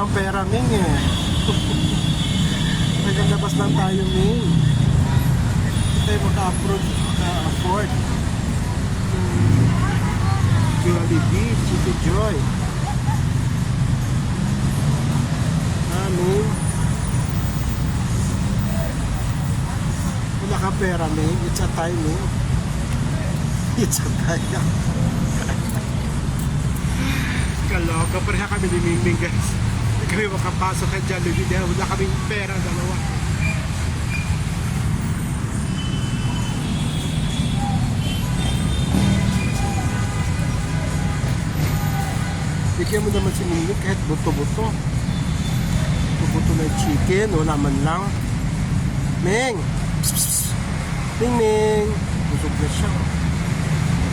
ang pera, Ming eh. Nagalabas lang tayo, Ming. Hindi tayo maka-afford. Jollibee, City Joy. Ming? Wala ka pera, Ming. It's a time, Ming. It's a time. Kaloka, pareha kami ni Ming Ming, guys. Hindi kami makapasok kay Jollibee dahil wala kaming pera, dalawa. Bigyan mo naman si Ming Ming kahit buto-buto. Buto na chicken, wala man lang. Ming! Psst, psst, psst. Ming Ming! Busog na siya.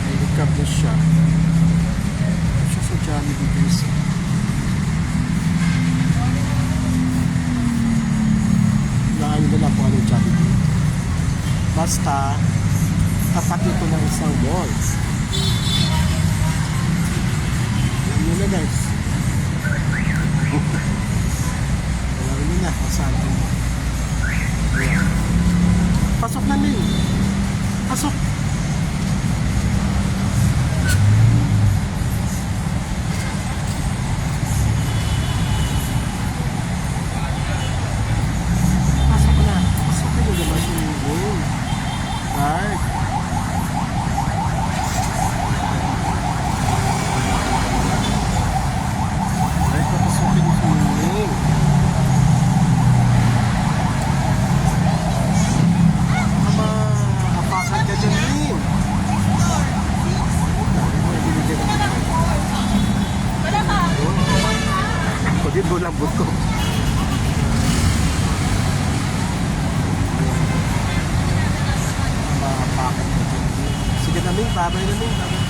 Helicap na siya. Siya sa Jollibee, guys. Naan nila po ano Jollibee. Basta, tapat ito ng isang mall. Yan nyo na, guys. Alam nyo na kung saan ito. Ayan. Pasok na, Ming. Pasok. Pasok na. Pasok na yung naman si Ming. Right. Right, papasukin si Ming. Apakan ka dyan, Ming. Wala ka. Pwede mo lang buto. Apakan ka dyan, Ming. Sige na, Ming. Babay na, Ming. Babay.